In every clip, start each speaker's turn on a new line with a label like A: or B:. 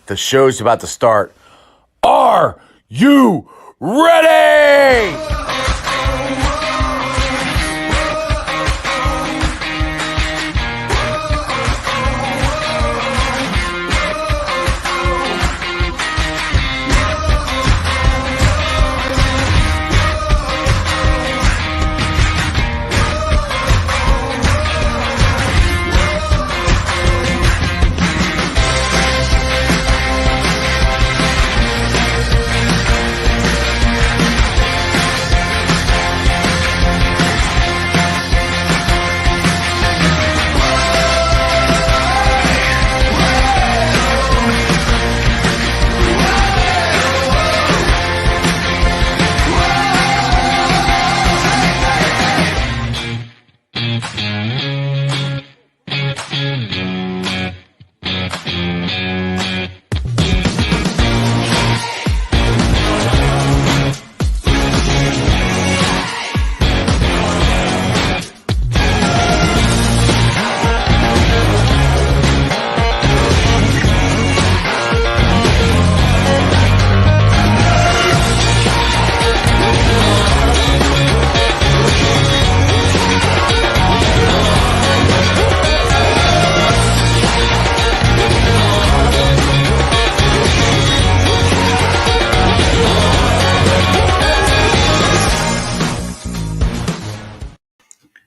A: The show's about to start. Are you ready?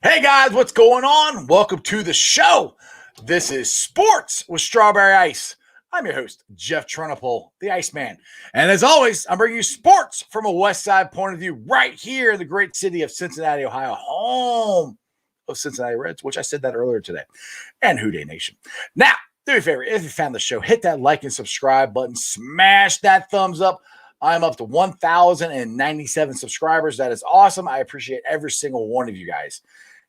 A: Hey guys, what's going on? Welcome to the show. This is Sports with Strawberry Ice. I'm your host, Jeff Trunapole, the Iceman. And as always, I'm bringing you sports from a West Side point of view right here in the great city of Cincinnati, Ohio, home of Cincinnati Reds, which I said that earlier today, and Houday Nation. Now, do me a favor, if you found the show, hit that like and subscribe button, smash that thumbs up. I'm up to 1,097 subscribers. That is awesome. I appreciate every single one of you guys.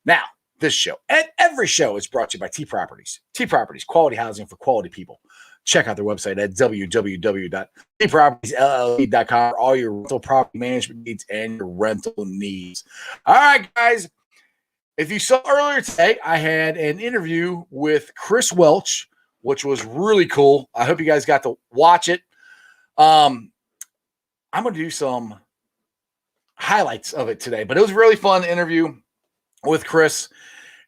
A: Now, this show and every show is brought to you by T Properties. T Properties, quality housing for quality people. Check out their website at www.tpropertiesll.com for all your rental property management needs and your rental needs. All right, guys. If you saw earlier today, I had an interview with Chris Welsh, which was really cool. I hope you guys got to watch it. I'm going to do some highlights of it today, but it was a really fun interview with Chris,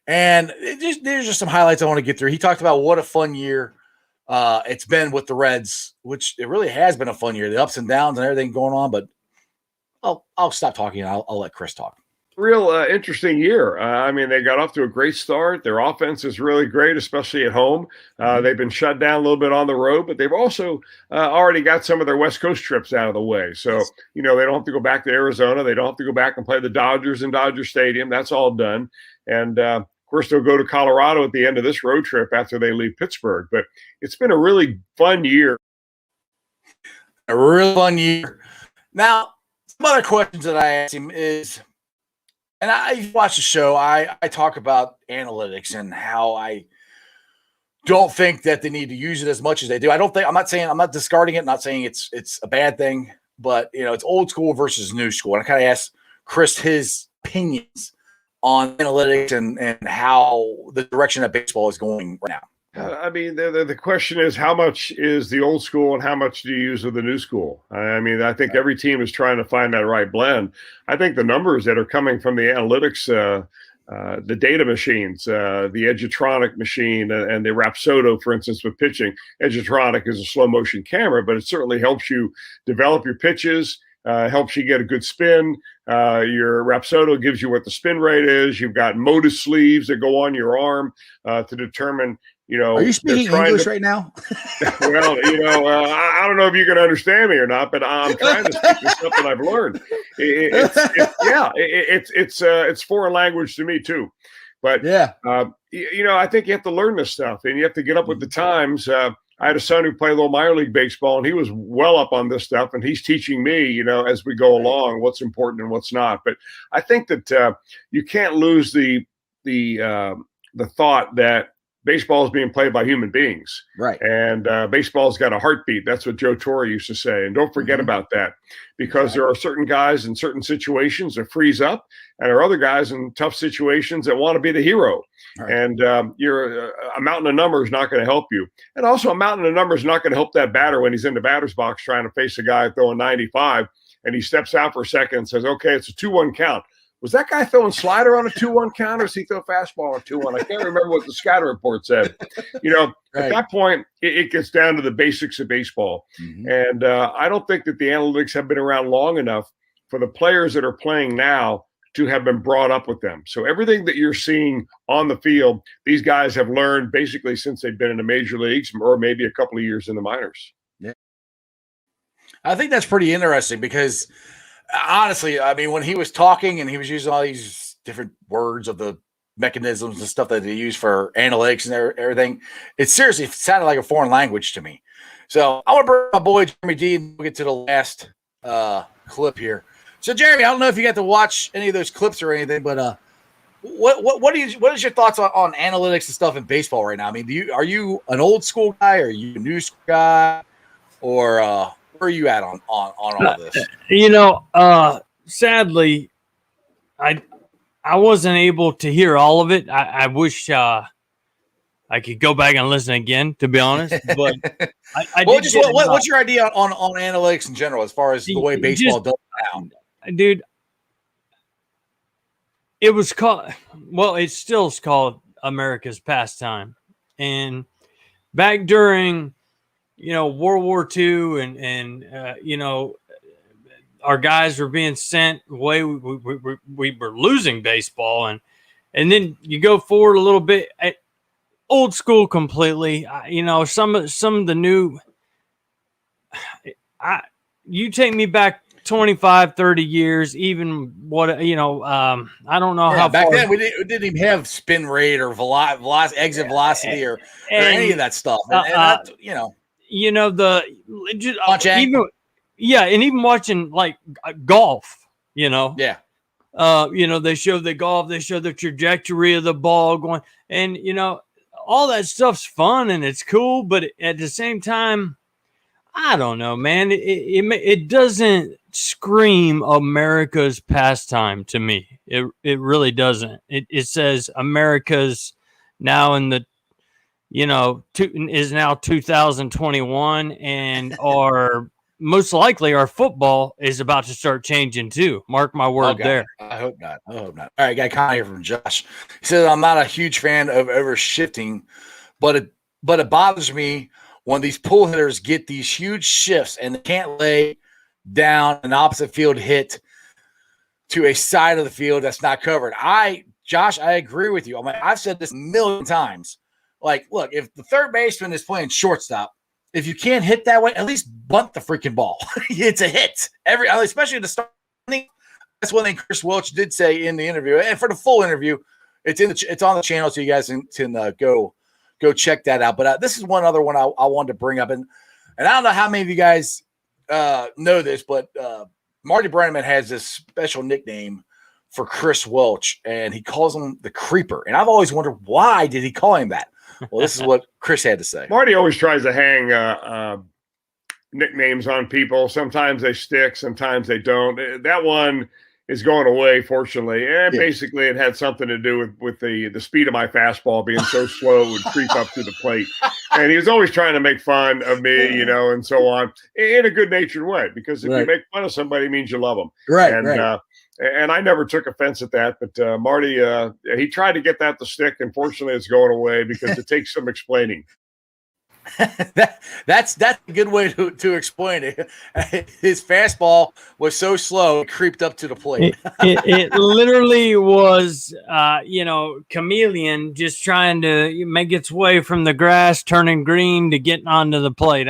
A: and there's just some highlights I want to get through. He talked about what a fun year it's been with the Reds, which it really has been a fun year, the ups and downs and everything going on, but I'll stop talking and I'll let Chris talk.
B: Real interesting year. They got off to a great start. Their offense is really great, especially at home. They've been shut down a little bit on the road, but they've also already got some of their West Coast trips out of the way. So, they don't have to go back to Arizona. They don't have to go back and play the Dodgers in Dodger Stadium. That's all done. And, of course, they'll go to Colorado at the end of this road trip after they leave Pittsburgh. But it's been a really fun year.
A: A really fun year. Now, some other questions that I asked him is, and I watch the show, I talk about analytics and how I don't think that they need to use it as much as they do. I'm not discarding it, I'm not saying it's a bad thing, but it's old school versus new school. And I kind of asked Chris his opinions on analytics and how the direction that baseball is going right now.
B: The question is, how much is the old school and how much do you use of the new school? I think every team is trying to find that right blend. I think the numbers that are coming from the analytics, the data machines, the Edgertronic machine and the Rapsodo, for instance, with pitching. Edgertronic is a slow motion camera, but it certainly helps you develop your pitches, helps you get a good spin. Your Rapsodo gives you what the spin rate is. You've got Modus sleeves that go on your arm to determine.
A: Are you speaking English right now?
B: Well, I don't know if you can understand me or not, but I'm trying to speak the stuff that I've learned. It's foreign language to me too. But
A: yeah,
B: I think you have to learn this stuff, and you have to get up with the times. I had a son who played a little minor league baseball, and he was well up on this stuff, and he's teaching me, as we go along, what's important and what's not. But I think that you can't lose the thought that baseball is being played by human beings.
A: Right.
B: And baseball's got a heartbeat. That's what Joe Torre used to say. And don't forget about that, because there are certain guys in certain situations that freeze up, and there are other guys in tough situations that want to be the hero. Right. And a mountain of numbers not going to help you. And also a mountain of numbers not going to help that batter when he's in the batter's box trying to face a guy throwing 95, and he steps out for a second and says, okay, it's a 2-1 count. Was that guy throwing slider on a 2-1 count, or is he throw fastball on a 2-1? I can't remember what the scatter report said. At that point, it gets down to the basics of baseball. And I don't think that the analytics have been around long enough for the players that are playing now to have been brought up with them. So everything that you're seeing on the field, these guys have learned basically since they've been in the major leagues, or maybe a couple of years in the minors.
A: Yeah, I think that's pretty interesting because – honestly, I mean, when he was talking and he was using all these different words of the mechanisms and stuff that they use for analytics and everything, it seriously sounded like a foreign language to me. So I want to bring my boy Jeremy D and we'll get to the last clip here. So Jeremy, I don't know if you got to watch any of those clips or anything, but what is your thoughts on analytics and stuff in baseball right now? I mean, are you an old school guy, or are you a new school guy, or where are you at on all of this?
C: Sadly, I wasn't able to hear all of it. I wish I could go back and listen again, to be honest. But
A: what's your idea on analytics in general, as far as the way baseball does now?
C: Dude, it was called, well, it still is called America's pastime. And back during, World War II and our guys were being sent away. We were losing baseball. And then you go forward a little bit, old school completely. Some of the new, you take me back 25, 30 years, even I don't know how
A: back
C: far.
A: then we didn't even have spin rate or exit velocity or any of that stuff.
C: Even watching like golf,
A: Yeah.
C: They show the golf, they show the trajectory of the ball going, and all that stuff's fun and it's cool, but at the same time, I don't know, man. It doesn't scream America's pastime to me. It really doesn't. It says America's now in the is now 2021, and most likely our football is about to start changing too. Mark my word there.
A: I hope not. All right, got a comment here from Josh. He says, I'm not a huge fan of over shifting, but it bothers me when these pull hitters get these huge shifts and they can't lay down an opposite field hit to a side of the field that's not covered. Josh, I agree with you. I mean, I've said this a million times. Like, look, if the third baseman is playing shortstop, if you can't hit that way, at least bunt the freaking ball. It's a hit. Especially the start. That's one thing Chris Welsh did say in the interview. And for the full interview, it's on the channel, so you guys can go check that out. But this is one other one I wanted to bring up, and I don't know how many of you guys know this, but Marty Brennaman has this special nickname for Chris Welsh, and he calls him the Creeper. And I've always wondered, why did he call him that? Well, this is what Chris had to say.
B: Marty always tries to hang nicknames on people. Sometimes they stick, sometimes they don't. That one is going away, fortunately. And basically it had something to do with the speed of my fastball being so slow it would creep up to the plate. And he was always trying to make fun of me, and so on, in a good-natured way, because if you make fun of somebody, it means you love them.
A: Right,
B: and I never took offense at that, but Marty, he tried to get that to stick, and fortunately it's going away because it takes some explaining.
A: That's a good way to explain it. His fastball was so slow it creeped up to the plate.
C: it literally was chameleon just trying to make its way from the grass turning green to getting onto the plate.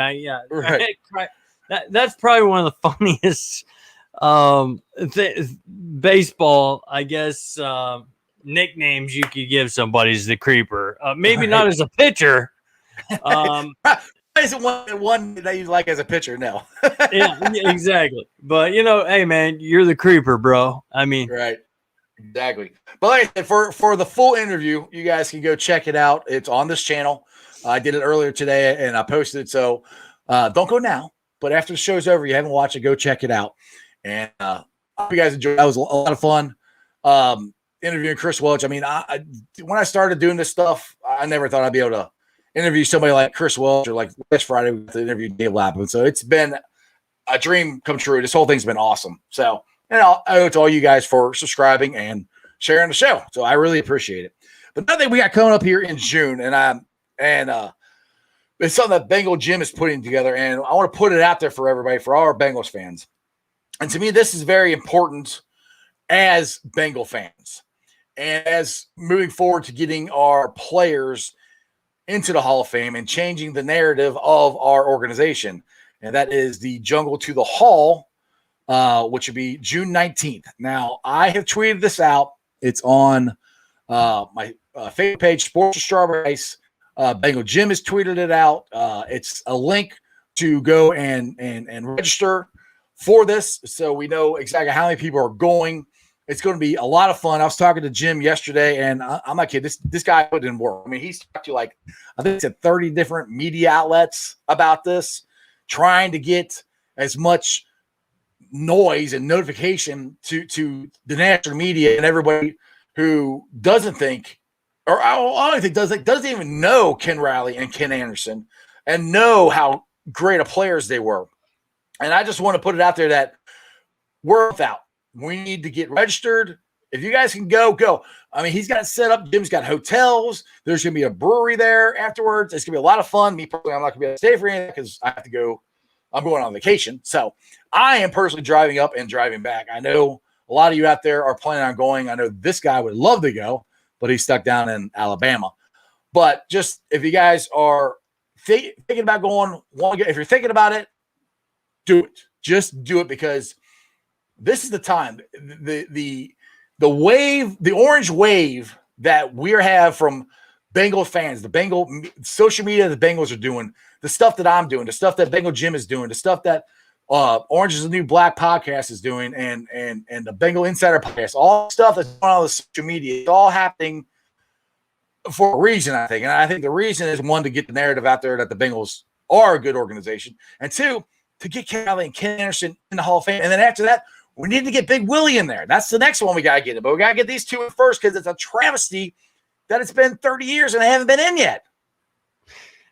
C: That's probably one of the funniest baseball, I guess, nicknames you could give somebody is the Creeper. Maybe not as a pitcher.
A: Is one that you like as a pitcher? No.
C: Yeah, exactly. But hey, man, you're the Creeper, bro. I mean,
A: right. Exactly. But like I said, for the full interview, you guys can go check it out. It's on this channel. I did it earlier today and I posted it. So don't go now. But after the show's over, you haven't watched it, go check it out. And I hope you guys enjoyed. That was a lot of fun. Interviewing Chris Welsh. I mean, when I started doing this stuff, I never thought I'd be able to interview somebody like Chris Welsh, or like last Friday we got to interview Dave Lapham. So it's been a dream come true. This whole thing's been awesome. So, and I owe it to all you guys for subscribing and sharing the show. So I really appreciate it. But another thing we got coming up here in June, and it's something that Bengal Jim is putting together, and I want to put it out there for everybody, for all our Bengals fans. And to me, this is very important as Bengal fans, and as moving forward to getting our players into the Hall of Fame and changing the narrative of our organization. And that is the Jungle to the Hall, which would be June 19th. Now, I have tweeted this out. It's on my Facebook page, Sports with Strawberry Ice. Bengal Jim has tweeted it out. It's a link to go and register for this, so we know exactly how many people are going. It's going to be a lot of fun. I was talking to Jim yesterday, and I'm not kidding. This guy didn't work. I mean, he's talked to like, I think it's at 30 different media outlets about this, trying to get as much noise and notification to the national media and everybody who doesn't think, or I don't think doesn't even know Ken Riley and Ken Anderson and know how great of players they were. And I just want to put it out there that we're without. We need to get registered. If you guys can go. I mean, he's got it set up. Jim's got hotels. There's going to be a brewery there afterwards. It's going to be a lot of fun. Me personally, I'm not going to be able to stay for anything because I have to go. I'm going on vacation. So I am personally driving up and driving back. I know a lot of you out there are planning on going. I know this guy would love to go, but he's stuck down in Alabama. But just if you guys are thinking about going, if you're thinking about it, do it. Just do it, because this is the time. The wave, the orange wave that we have from Bengal fans, the Bengal social media the Bengals are doing, the stuff that I'm doing, the stuff that Bengal Jim is doing, the stuff that Orange is the New Black podcast is doing, and the Bengal Insider podcast, all stuff that's going on the social media, it's all happening for a reason, I think. And I think the reason is, one, to get the narrative out there that the Bengals are a good organization, and two, to get Kelly and Ken Anderson in the Hall of Fame. And then after that, we need to get Big Willie in there. That's the next one we got to get in. But we got to get these two in first, because it's a travesty that it's been 30 years and they haven't been in yet.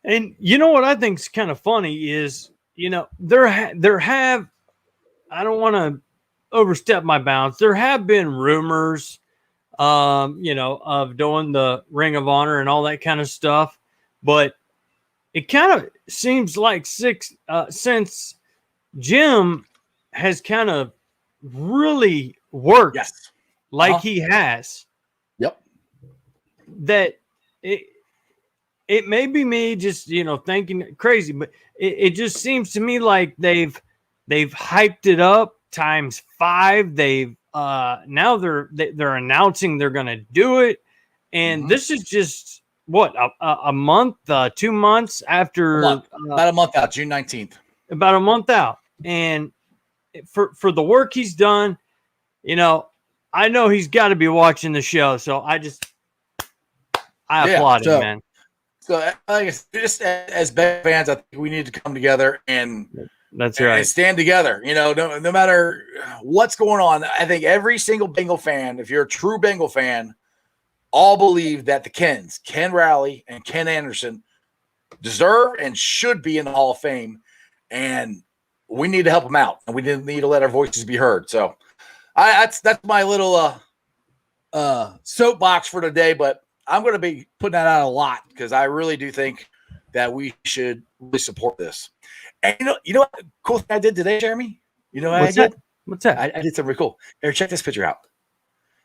C: And you know what I think is kind of funny is, there have, I don't want to overstep my bounds. There have been rumors, of doing the Ring of Honor and all that kind of stuff. But it kind of seems like since Jim has kind of really worked like he has.
A: Yep.
C: That it may be me just, thinking crazy, but it just seems to me like they've hyped it up times 5. They've now they're announcing they're going to do it. And this is just what, a month, 2 months after,
A: about a month out, June 19th.
C: About a month out. And for the work he's done, I know he's got to be watching the show. So I applaud him, man.
A: So like I said, just as Bengals fans, I think we need to come together and
C: that's right,
A: and stand together. No matter what's going on. I think every single Bengal fan, if you're a true Bengal fan, all believe that the Ken Riley and Ken Anderson, deserve and should be in the Hall of Fame, and we need to help them out, and we need to let our voices be heard. So that's my little soapbox for today, but I'm going to be putting that out a lot, because I really do think that we should really support this. And you know what cool thing I did today, Jeremy? You know what I did?
C: What's that?
A: I did something really cool. Here, check this picture out.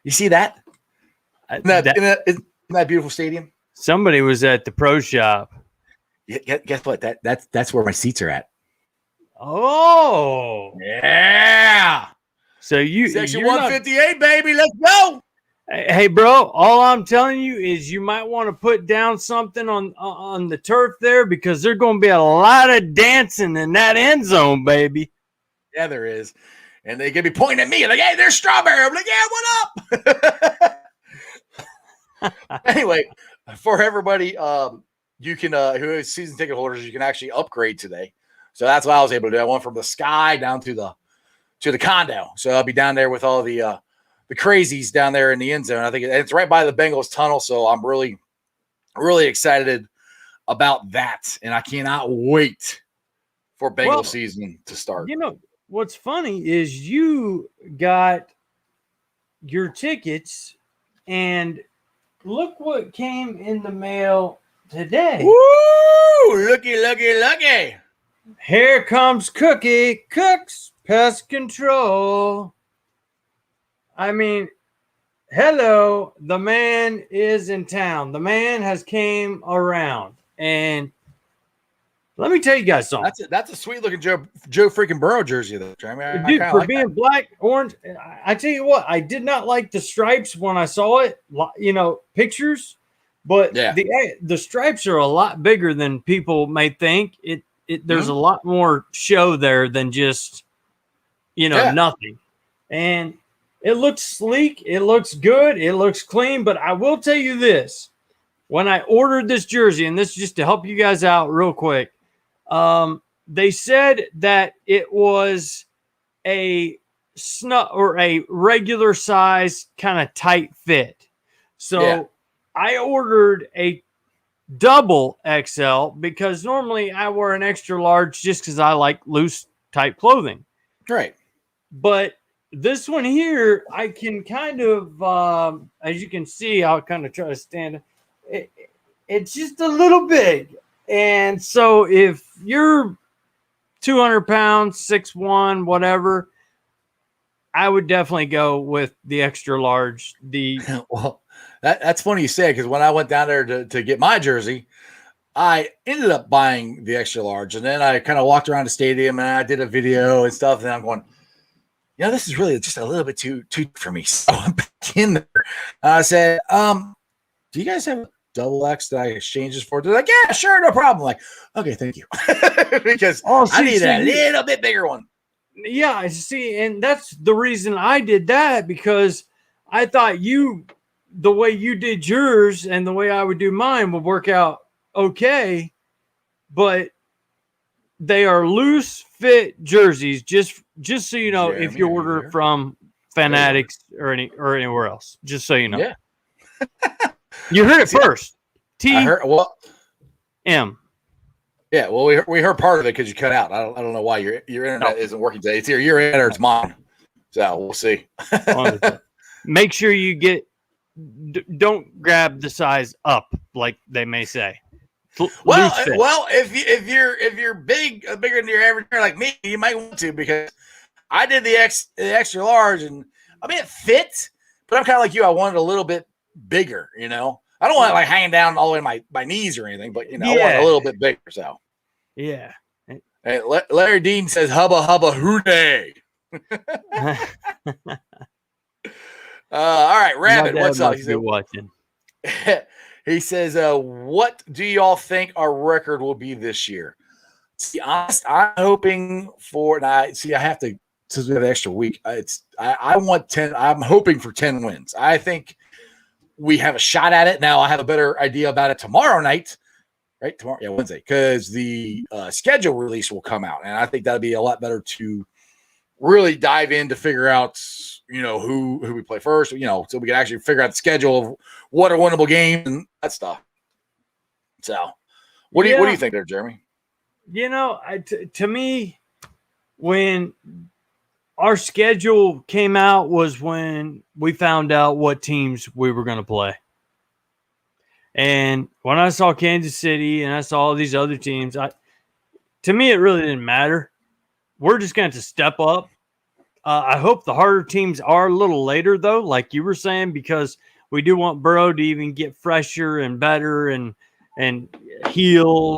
A: You see that? In that beautiful stadium?
C: Somebody was at the pro shop.
A: Guess what? That's where my seats are at.
C: Oh,
A: yeah.
C: So
A: Section 158, baby. Let's go.
C: Hey, bro, all I'm telling you is you might want to put down something on the turf there, because there's going to be a lot of dancing in that end zone, baby.
A: Yeah, there is. and they could be pointing at me like, "Hey, there's Strawberry." I'm like, "Yeah, what up?" Anyway, for everybody, you can who is season ticket holders, you can actually upgrade today. So that's what I was able to do. I went from the sky down to the condo. So I'll be down there with all the crazies down there in the end zone. I think it's right by the Bengals tunnel. So I'm really, really excited about that. And I cannot wait for Bengals season to start.
C: You know, what's funny is you got your tickets, and look what came in the mail today.
A: Woo! Looky.
C: Here comes Cookie. Cooks Pest Control. I mean, hello. The man is in town. The man has came around. And let me tell you guys something.
A: That's a sweet looking Joe freaking Burrow jersey, though. I mean,
C: dude, for being black, orange, I tell you what, I did not like the stripes when I saw it. You know, pictures, but the stripes are a lot bigger than people may think. There's a lot more show there than just nothing, and it looks sleek. It looks good. It looks clean. But I will tell you this: when I ordered this jersey, and this is just to help you guys out real quick. They said that it was a regular size kind of tight fit. So I ordered a double XL because normally I wear an extra large just because I like loose type clothing.
A: Right.
C: But this one here, I can kind of, as you can see, I'll kind of try to stand it. It's just a little big. And so if you're 200 pounds, 6'1", whatever, I would definitely go with the extra large.
A: Well, that's funny you say, because when I went down there to get my jersey, I ended up buying the extra large. And then I kind of walked around the stadium and I did a video and stuff. And I'm going, this is really just a little bit too for me. So I'm back in there. I said, do you guys have double X that I exchange this for? They're like, yeah, sure, no problem. I'm like, okay, thank you. Because I need a little bit bigger one.
C: Yeah, I see. And that's the reason I did that, because I thought the way you did yours and the way I would do mine would work out okay. But they are loose fit jerseys, just so you know, if you order from Fanatics or anywhere else, just so you know.
A: Yeah.
C: You heard it first. M.
A: Yeah, well, we heard part of it because you cut out. I don't know why your internet isn't working today. It's either your internet or it's mine. So we'll see.
C: Make sure you don't grab the size up, like they may say.
A: Well, if you're bigger than your average like me, you might want to, because I did the extra large, and I mean it fits, but I'm kind of like you. I wanted a little bit bigger, I don't want it like hanging down all the way to my knees or anything, but I want it a little bit bigger. So
C: yeah.
A: And Larry Dean says hubba hubba hooday. All right, Rabbit, what's up? He's
C: watching.
A: He says, what do y'all think our record will be this year? See, honest, I'm hoping for, and I have to, since we have an extra week, I want 10. I'm hoping for 10 wins. I think we have a shot at it. Now I have a better idea about it tomorrow night, right? Wednesday, because the schedule release will come out, and I think that'll be a lot better to really dive in to figure out, who we play first, so we can actually figure out the schedule of what are winnable games and that stuff. So, what do you think there, Jeremy?
C: To me, when our schedule came out was when we found out what teams we were going to play. And when I saw Kansas City and I saw all these other teams, to me, it really didn't matter. We're just going to step up. I hope the harder teams are a little later, though, like you were saying, because we do want Burrow to even get fresher and better and heal,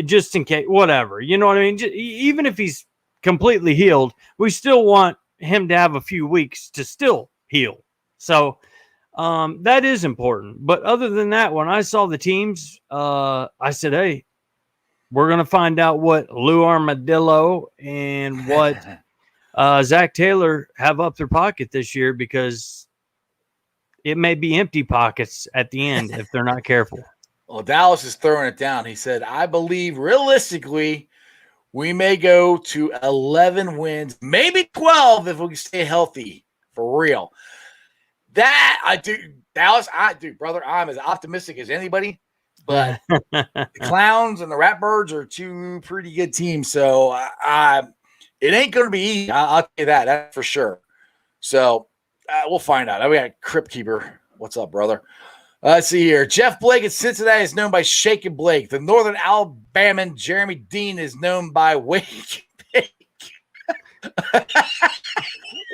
C: just in case, whatever. You know what I mean? Even if he's completely healed, we still want him to have a few weeks to still heal. So that is important. But other than that, when I saw the teams, I said, hey, we're going to find out what Lou Armadillo and what Zach Taylor have up their pocket this year because it may be empty pockets at the end if they're not careful.
A: Well, Dallas is throwing it down. He said, I believe realistically we may go to 11 wins, maybe 12 if we can stay healthy for real. That I do, Dallas. I do, brother. I'm as optimistic as anybody, but the Clowns and the Ratbirds are two pretty good teams. So it ain't going to be easy. I'll tell you that's for sure. So we'll find out. We got Crypt Keeper. What's up, brother? Let's see here. Jeff Blake at Cincinnati is known by Shake and Blake. The Northern Alabaman Jeremy Dean is known by Wake.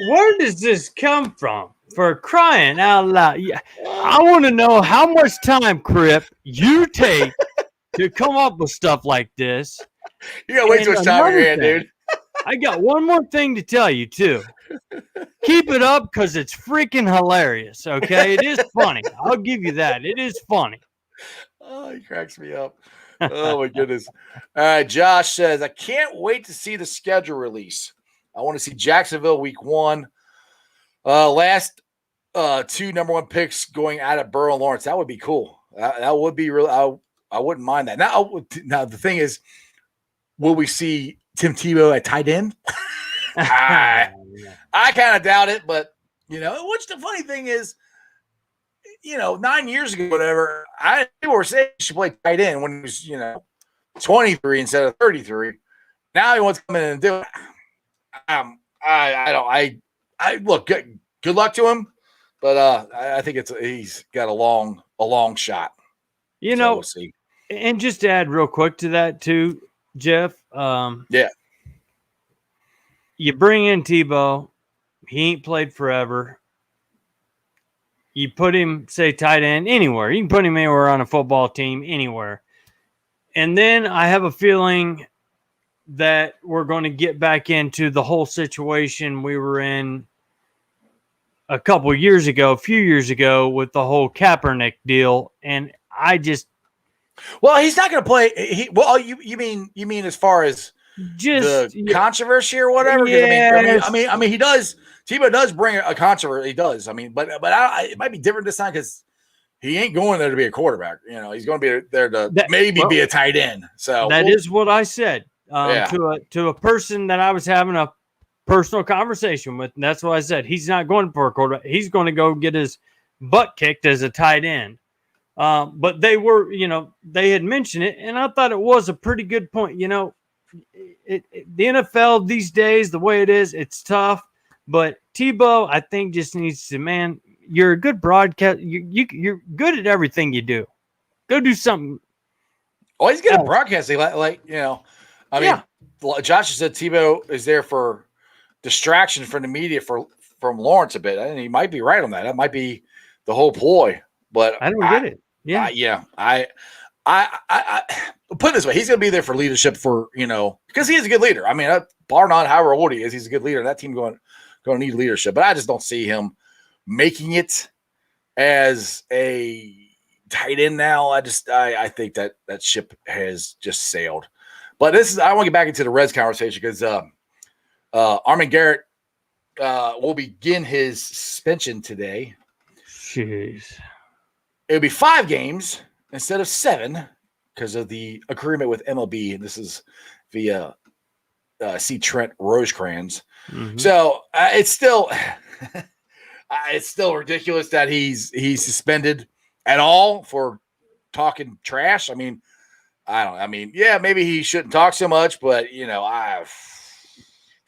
C: Where does this come from? For crying out loud. Yeah. I want to know how much time, Crip, you take to come up with stuff like this.
A: You got way too much time in your hand, dude.
C: I got one more thing to tell you, too. Keep it up because it's freaking hilarious, okay? It is funny. I'll give you that. It is funny.
A: Oh, he cracks me up. Oh, my goodness. All right, Josh says, I can't wait to see the schedule release. I want to see Jacksonville week 1. Last 2 number 1 picks going out of Burrow and Lawrence. That would be cool. That would be real. I wouldn't mind that. Now the thing is, will we see Tim Tebow at tight end? I kind of doubt it, but which the funny thing is, 9 years ago, whatever, people were saying he should play tight end when he was, 23 instead of 33. Now he wants to come in and do it. I look good luck to him, but I think he's got a long shot.
C: We'll
A: see.
C: And just to add real quick to that too, Jeff.
A: Yeah.
C: You bring in Tebow, he ain't played forever. You put him, say, tight end anywhere. You can put him anywhere on a football team, anywhere. And then I have a feeling that we're going to get back into the whole situation we were in a few years ago with the whole Kaepernick deal. And I just...
A: Well, he's not going to play. You mean as far as just the controversy or whatever?
C: Yes.
A: I mean, he does. Tebow does bring a controversy. He does. I mean, but it might be different this time because he ain't going there to be a quarterback. He's going to be there to be a tight end. So
C: that is what I said to a person that I was having a personal conversation with. And that's what I said. He's not going for a quarterback. He's going to go get his butt kicked as a tight end. But they were, they had mentioned it, and I thought it was a pretty good point. The NFL these days, the way it is, it's tough. But Tebow, I think, just needs to, man, you're a good broadcast. You're good at everything you do. Go do something.
A: Oh, he's good at broadcasting. I mean, Josh said Tebow is there for distraction from the media from Lawrence a bit. And he might be right on that. That might be the whole ploy. But
C: I don't get it. Yeah.
A: I put it this way. He's going to be there for leadership because he is a good leader. I mean, bar none, however old he is, he's a good leader. That team going to need leadership. But I just don't see him making it as a tight end now. I think that ship has just sailed. But I want to get back into the Reds conversation because Amir Garrett will begin his suspension today.
C: Jeez.
A: It'll be 5 games instead of 7 because of the agreement with MLB. This is via C. Trent Rosecrans. Mm-hmm. So it's still ridiculous that he's suspended at all for talking trash. I mean, maybe he shouldn't talk so much, but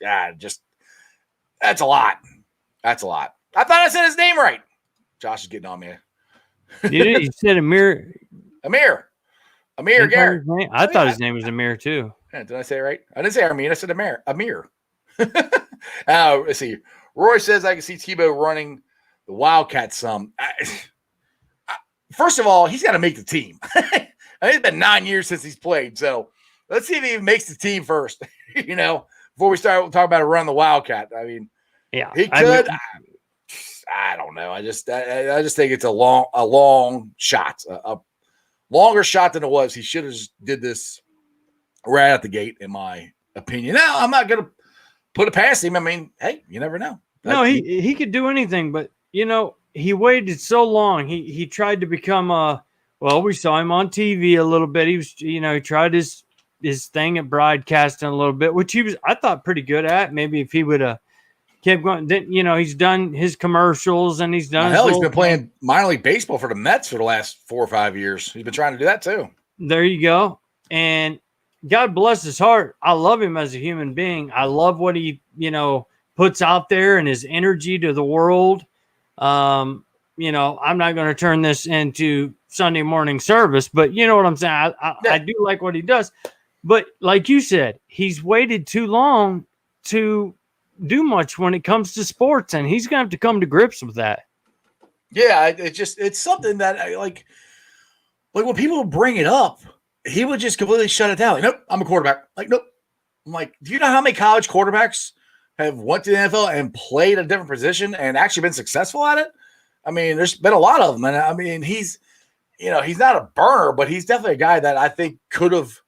A: that's a lot. That's a lot. I thought I said his name right. Josh is getting on me.
C: You said Amir
A: Garrett.
C: I thought his name was Amir too.
A: Yeah, did I say it right? I didn't say Armin. I said Amir. Let's see. Roy says I can see Tebow running the Wildcats some. First of all, he's got to make the team. It's been 9 years since he's played, so let's see if he even makes the team first. Before we start talking about running the Wildcat. I mean,
C: yeah,
A: he could. I don't know. I just think it's a long shot, a longer shot than it was. He should have just did this right out the gate, in my opinion. Now, I'm not going to put it past him. I mean, hey, you never know.
C: No, he could do anything, but he waited so long. He tried to become we saw him on TV a little bit. He was, he tried his thing at broadcasting a little bit, which I thought pretty good at. Maybe if he would have kept going, then he's done his commercials and he's done.
A: He's been playing minor league baseball for the Mets for the last 4 or 5 years. He's been trying to do that too.
C: There you go. And God bless his heart. I love him as a human being. I love what he, puts out there and his energy to the world. I'm not going to turn this into Sunday morning service, but you know what I'm saying? I do like what he does. But like you said, he's waited too long to do much when it comes to sports, and he's going to have to come to grips with that.
A: Yeah, it's something that like when people bring it up, he would just completely shut it down. Like, nope, I'm a quarterback. Like, nope. I'm like, do you know how many college quarterbacks have went to the NFL and played a different position and actually been successful at it? I mean, there's been a lot of them. And I mean, he's not a burner, but he's definitely a guy that I think could have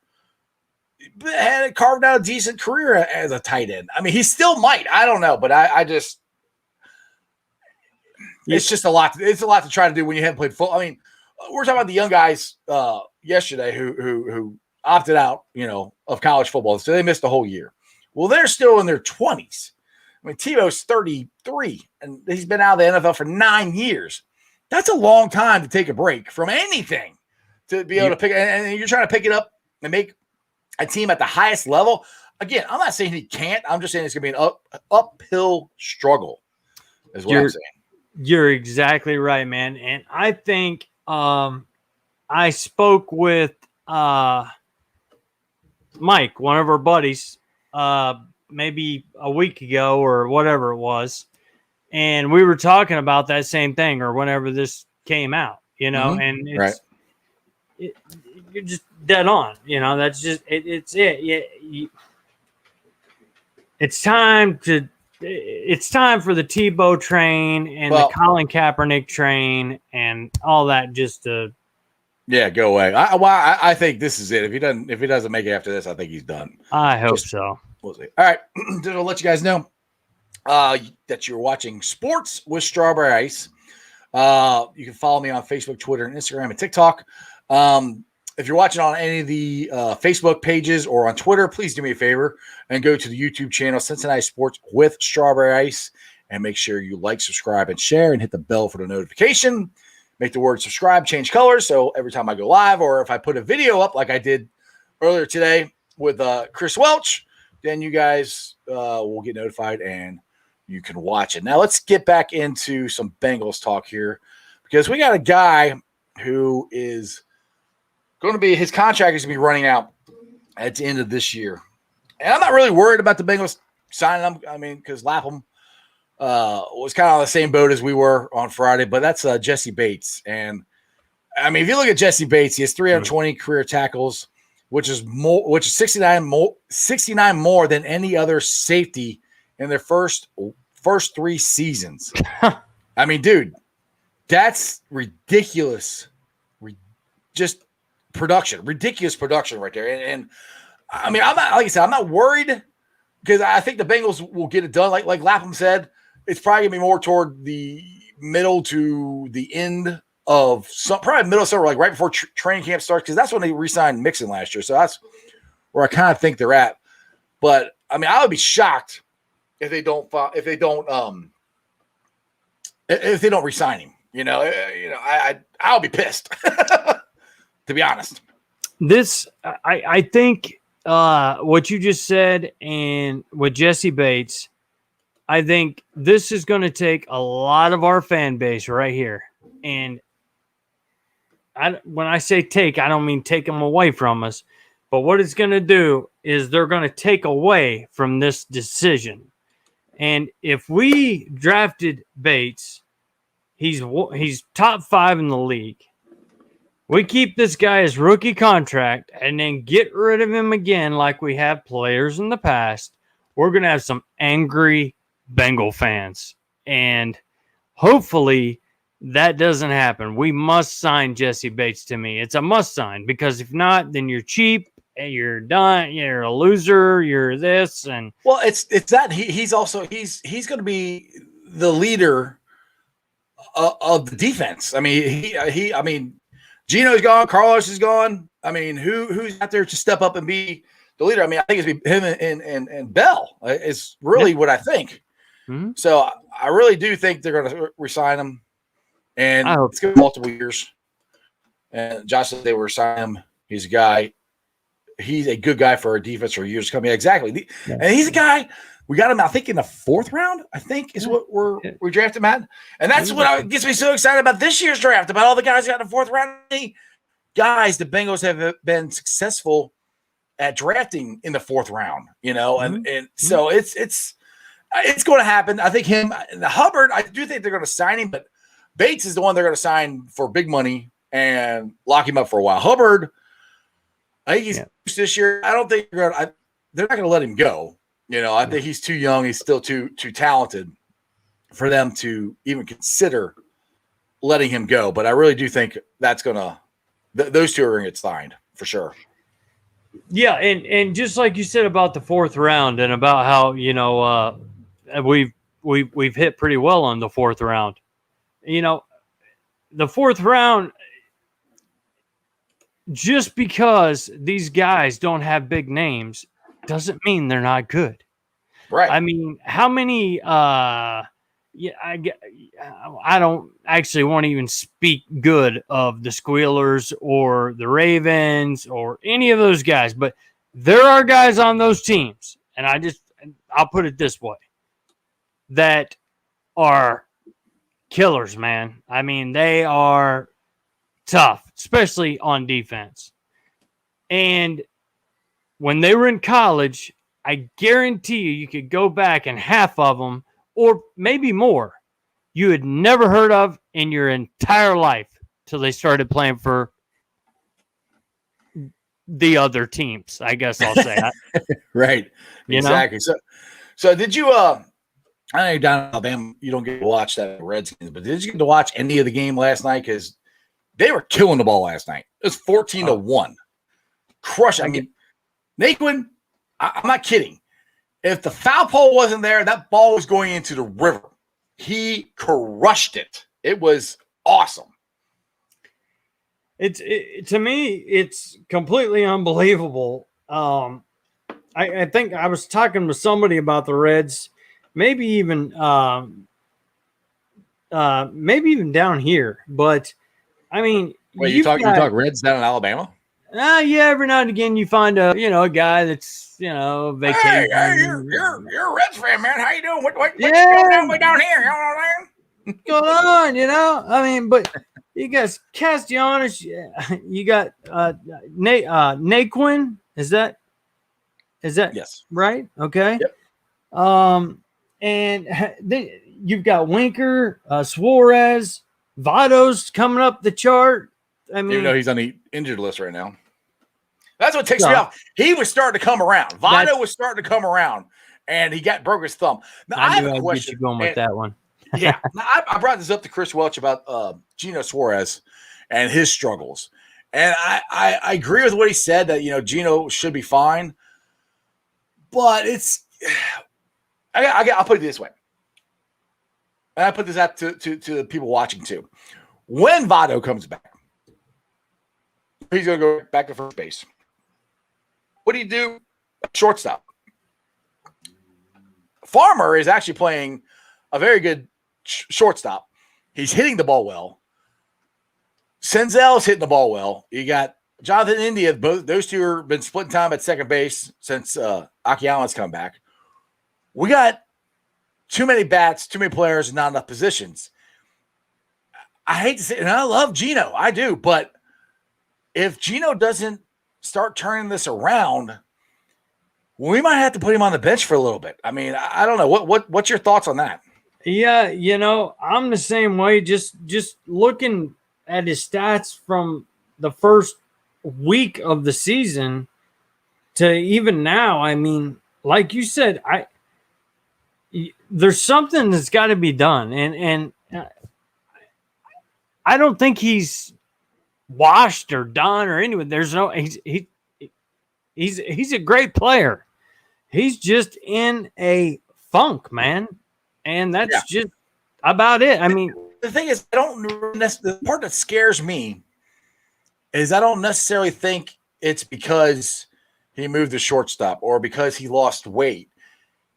A: had carved out a decent career as a tight end. I mean, he still might. I don't know, but I just it's just a lot. It's a lot to try to do when you haven't played football. I mean, we're talking about the young guys yesterday who opted out, of college football, so they missed the whole year. Well, they're still in their 20s. I mean, Tebow's 33, and he's been out of the NFL for 9 years. That's a long time to take a break from anything to be able to pick. And you're trying to pick it up and make a team at the highest level. Again, I'm not saying he can't. I'm just saying it's going to be an uphill struggle is what I'm saying.
C: You're exactly right, man. And I think I spoke with Mike, one of our buddies, maybe a week ago or whatever it was. And we were talking about that same thing or whenever this came out, and it's, right. You're just dead on, that's just, it's it. Yeah. It's time for the Tebow train and the Colin Kaepernick train and all that just to.
A: Yeah, go away. I think this is it. If he doesn't make it after this, I think he's done.
C: I hope so.
A: We'll see. All right, just to let you guys know that you're watching Sports with Strawberry Ice. You can follow me on Facebook, Twitter, and Instagram and TikTok. If you're watching on any of the Facebook pages or on Twitter, please do me a favor and go to the YouTube channel Cincinnati Sports with Strawberry Ice and make sure you like, subscribe, and share, and hit the bell for the notification. Make the word subscribe change colors, so every time I go live or if I put a video up like I did earlier today with Chris Welsh, then you guys will get notified and you can watch it. Now let's get back into some Bengals talk here because we got a guy who is going to be – his contract is going to be running out at the end of this year. And I'm not really worried about the Bengals signing him. I mean, because Lapham was kind of on the same boat as we were on Friday, but that's Jessie Bates. And I mean, if you look at Jessie Bates, he has 320 career tackles, which is 69 more than any other safety in their first 3 seasons. I mean, dude, that's ridiculous. Just ridiculous production right there. And I mean, I'm not, like I said, I'm not worried because I think the Bengals will get it done. Like Lapham said, it's probably gonna be more toward the middle to the end of probably middle of summer, like right before training camp starts, because that's when they re-signed Mixon last year. So that's where I kind of think they're at. But I mean, I would be shocked if they don't re-sign him. I'll be pissed. To be honest,
C: I think what you just said and with Jessie Bates, I think this is going to take a lot of our fan base right here. And when I say take, I don't mean take them away from us. But what it's going to do is they're going to take away from this decision. And if we drafted Bates, he's top 5 in the league. We keep this guy as rookie contract and then get rid of him again like we have players in the past. We're going to have some angry Bengal fans. And hopefully that doesn't happen. We must sign Jessie Bates to me. It's a must sign because if not, then you're cheap hey, you're done. You're a loser. You're this. And
A: well, it's that he's also he's going to be the leader of the defense. I mean, I mean, Gino's gone, Carlos is gone. I mean, who's out there to step up and be the leader? I mean, I think it's him and Bell is really what I think.
C: Mm-hmm.
A: So I really do think they're going to resign him, and it's going to be multiple years. And Josh said they were signing him. He's a guy. He's a good guy for our defense for years coming. Exactly. And he's a guy. We got him, I think, in the 4th round, I think, is what we drafted him at. And that's what gets me so excited about this year's draft, about all the guys who got in the 4th round. Guys, the Bengals have been successful at drafting in the 4th round, and so it's going to happen. I think Hubbard, I do think they're going to sign him, but Bates is the one they're going to sign for big money and lock him up for a while. Hubbard, I think he's this year. I don't think they're not going to let him go. I think he's too young. He's still too talented for them to even consider letting him go. But I really do think that's going to those two are going to get signed for sure.
C: Yeah, and just like you said about the 4th round and about how we've hit pretty well on the 4th round. The 4th round, just because these guys don't have big names doesn't mean they're not good.
A: Right.
C: I mean, how many I don't actually want to even speak good of the Squealers or the Ravens or any of those guys, but there are guys on those teams, and I'll put it this way, that are killers, man. I mean, they are tough, especially on defense. And when they were in college, I guarantee you could go back and half of them, or maybe more, you had never heard of in your entire life till they started playing for the other teams, I guess I'll say.
A: Right. Exactly. So did you I know down in Alabama you don't get to watch that Redskins, but did you get to watch any of the game last night? Because they were killing the ball last night. It was 14-1. Crush. I mean, Naquin, I'm not kidding. If the foul pole wasn't there, that ball was going into the river. He crushed it. It was awesome.
C: To me, it's completely unbelievable. I think I was talking with somebody about the Reds, maybe even down here. But I mean,
A: wait, you talk Reds down in Alabama?
C: Yeah, every now and again you find a guy that's vacation.
A: Hey, you're a Reds fan, man. How you doing? What's going on way down here? You know what I'm saying?
C: What's going on? I mean, but you got Castellanos, you got Naquin. Is that
A: yes,
C: right? Okay.
A: Yep.
C: And then you've got Winker, Suarez, Votto's coming up the chart. I mean,
A: even though he's on the injured list right now. That's what takes me off. He was starting to come around. Votto was starting to come around, and he broke his thumb. Now, I have a question.
C: Get you going with that one.
A: Yeah. Now, I brought this up to Chris Welch about Gino Suarez and his struggles. And I agree with what he said that, Gino should be fine. But I'll put it this way. And I put this out to the people watching too. When Votto comes back, he's going to go back to first base. What do you do? Shortstop. Farmer is actually playing a very good shortstop. He's hitting the ball well. Senzel's hitting the ball well. You got Jonathan India. Both those two have been splitting time at second base since Akiama's come back. We got too many bats, too many players, and not enough positions. I hate to say it, and I love Gino. I do, but if Gino doesn't start turning this around, we might have to put him on the bench for a little bit. I mean, I don't know. What's your thoughts on that?
C: Yeah, I'm the same way. Just looking at his stats from the first week of the season to even now, I mean, like you said, there's something that's got to be done, and I don't think he's washed or done or anyway. There's no he's He's a great player. He's just in a funk, man. And that's just about it. I mean,
A: the thing is, the part that scares me is I don't necessarily think it's because he moved the shortstop or because he lost weight.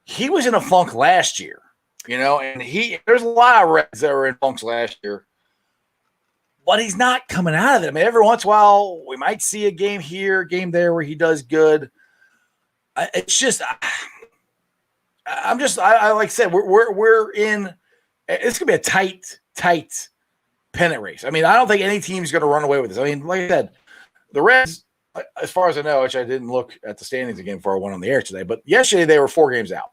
A: He was in a funk last year, and there's a lot of Reds that were in funks last year, but he's not coming out of it. I mean, every once in a while we might see a game here, a game there where he does good. It's just, like I said, we're in. It's gonna be a tight pennant race. I mean, I don't think any team's gonna run away with this. I mean, like I said, the Reds, as far as I know, which I didn't look at the standings again before I went on the air today, but yesterday they were 4 games out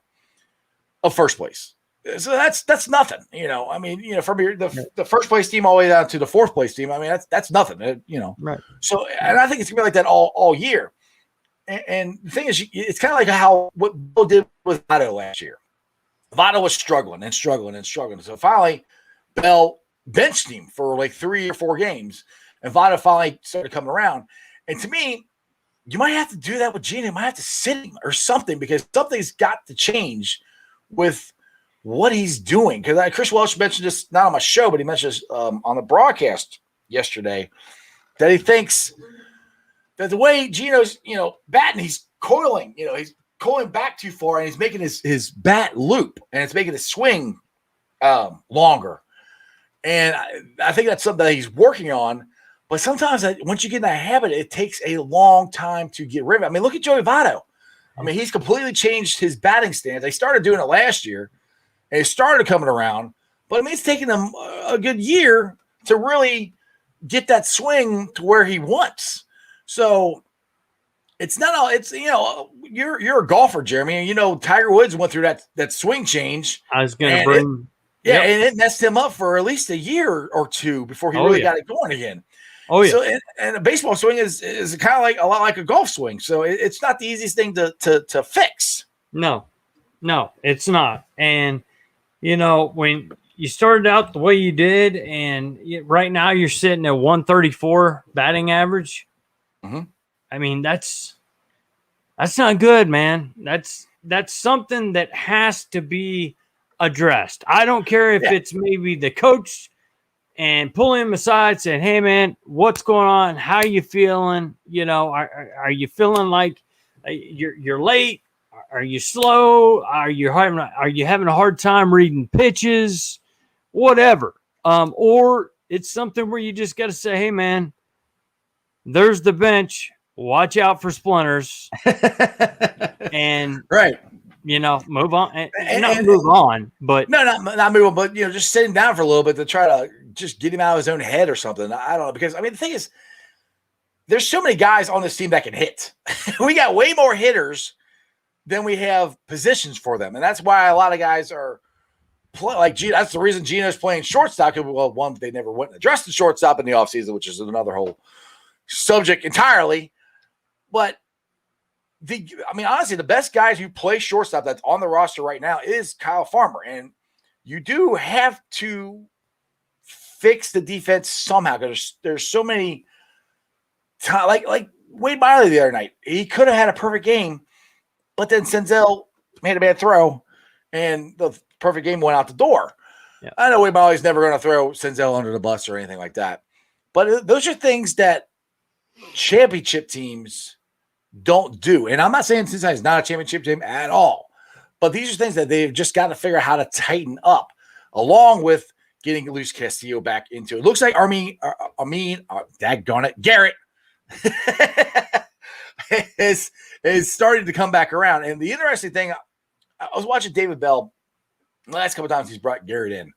A: of first place. So that's nothing, I mean, from the first place team all the way down to the 4th place team. I mean, that's nothing,
C: Right.
A: So, and I think it's gonna be like that all year. And the thing is, it's kind of like what Bill did with Votto last year. Votto was struggling. So finally, Bell benched him for like 3 or 4 games, and Votto finally started coming around. And to me, you might have to do that with Gino. You might have to sit him or something, because something's got to change with what he's doing. Because Chris Welsh mentioned this, not on my show, but he mentioned this on the broadcast yesterday, that he thinks that the way Gino's, batting, he's coiling, he's coiling back too far, and he's making his bat loop, and it's making his swing longer. And I think that's something that he's working on. But sometimes once you get in that habit, it takes a long time to get rid of it. I mean, look at Joey Votto. I mean, he's completely changed his batting stance. They started doing it last year, and it started coming around. But I mean, it's taken them a good year to really get that swing to where he wants. So it's not all. It's you're a golfer, Jeremy, and Tiger Woods went through that swing change.
C: I was going to bring.
A: And it messed him up for at least a year or 2 before he really got it going again.
C: Oh yeah.
A: So and a baseball swing is kind of like a lot like a golf swing. So it's not the easiest thing to fix.
C: No, it's not. And when you started out the way you did, and right now you're sitting at 134 batting average.
A: Mm-hmm.
C: I mean, that's not good, man. That's something that has to be addressed. I don't care if it's maybe the coach and pull him aside saying, hey man, what's going on? How you feeling? Are you feeling like you're late? Are you slow? Are you having a hard time reading pitches? Whatever. Or it's something where you just got to say, hey man, there's the bench. Watch out for splinters. And
A: right.
C: Move on. And move on, but
A: no, not move on, but just sit him down for a little bit to try to just get him out of his own head or something. I don't know, because I mean, the thing is, there's so many guys on this team that can hit. We got way more hitters than we have positions for them, and that's why a lot of guys are like Gino. That's the reason Gino's playing shortstop. Well, one, they never went and addressed the shortstop in the offseason, which is another whole subject entirely. But honestly, the best guys who play shortstop that's on the roster right now is Kyle Farmer. And you do have to fix the defense somehow, because there's so many like Wade Miley the other night. He could have had a perfect game, but then Senzel made a bad throw, and the perfect game went out the door. Yeah. I know Wade Miley's never going to throw Senzel under the bus or anything like that. But those are things that championship teams don't do. And I'm not saying Cincinnati is not a championship team at all, but these are things that they've just got to figure out how to tighten up, along with getting Luis Castillo back into it. Looks like Garrett is starting to come back around. And the interesting thing, I was watching David Bell the last couple of times he's brought Garrett in.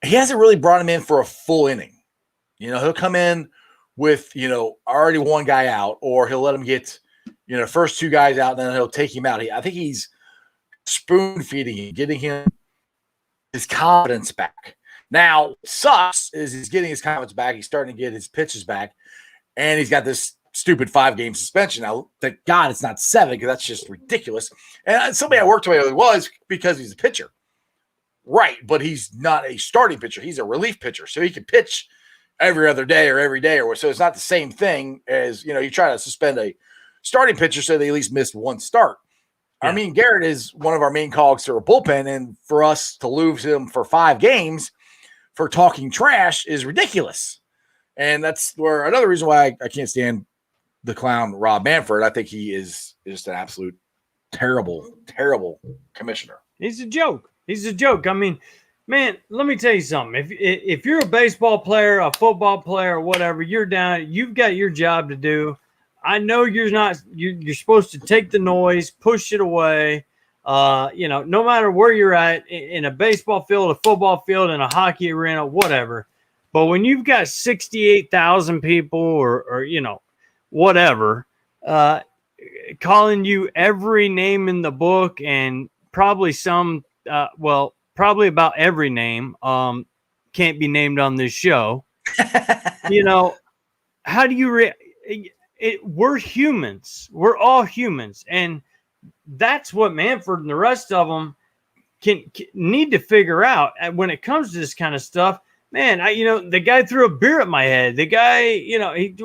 A: He hasn't really brought him in for a full inning. He'll come in with, already one guy out, or he'll let him get, first 2 guys out, and then he'll take him out. I think he's spoon feeding him, getting him his confidence back. Now, sucks is he's getting his confidence back. He's starting to get his pitches back, and he's got this stupid 5-game suspension. Now, thank God it's not 7, because that's just ridiculous. And somebody I worked with was because he's a pitcher. Right, but he's not a starting pitcher. He's a relief pitcher, so he can pitch every other day or every day, or so. It's not the same thing as, you try to suspend a starting pitcher, so they at least missed one start.
C: Yeah.
A: Amir Garrett is one of our main cogs to our bullpen, and for us to lose him for 5 games for talking trash is ridiculous. And that's where another reason why I can't stand the clown Rob Manfred. I think he is just an absolute terrible, terrible commissioner.
C: He's a joke. He's a joke. I mean, man, let me tell you something. If you're a baseball player, a football player, or whatever, you're down. You've got your job to do. I know you're not. You're supposed to take the noise, push it away. No matter where you're at, in a baseball field, a football field, in a hockey arena, whatever. But when you've got 68,000 people, or whatever, calling you every name in the book, and probably probably about every name can't be named on this show. How do you we're humans. We're all humans, and that's what Manfred and the rest of them can need to figure out when it comes to this kind of stuff. Man, the guy threw a beer at my head. The guy, he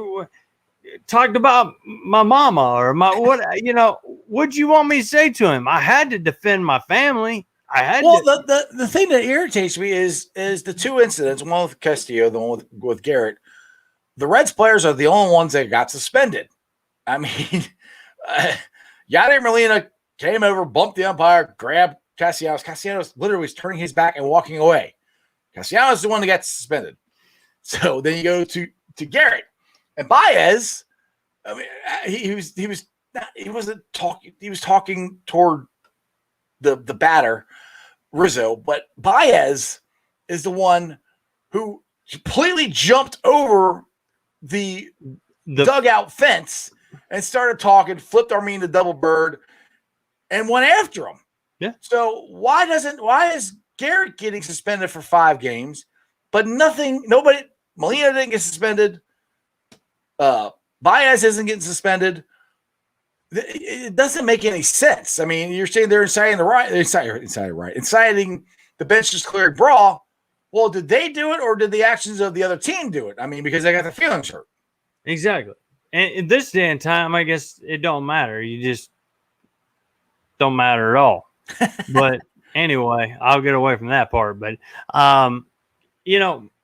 C: talked about my mama or what'd you want me to say to him? I had to defend my family.
A: The thing that irritates me is the 2 incidents, one with Castillo, the one with Garrett. The Reds players are the only ones that got suspended. I mean, Yadier Molina came over, bumped the umpire, grabbed Castellanos. Castellanos literally was turning his back and walking away. Castellanos is the one that got suspended. So then you go to Garrett and Baez. I mean, he wasn't talking. He was talking toward the batter, Rizzo, but Baez is the one who completely jumped over the dugout fence and started talking, flipped Armin the double bird, and went after him.
C: Yeah.
A: So why is Garrett getting suspended for 5 games, but nobody, Molina didn't get suspended. Baez isn't getting suspended. It doesn't make any sense. I mean, you're saying they're inciting the bench's clearing brawl. Well, did they do it, or did the actions of the other team do it? I mean, because they got their feelings hurt.
C: Exactly. And in this day and time, I guess it don't matter. You just don't matter at all. But anyway, I'll get away from that part. But,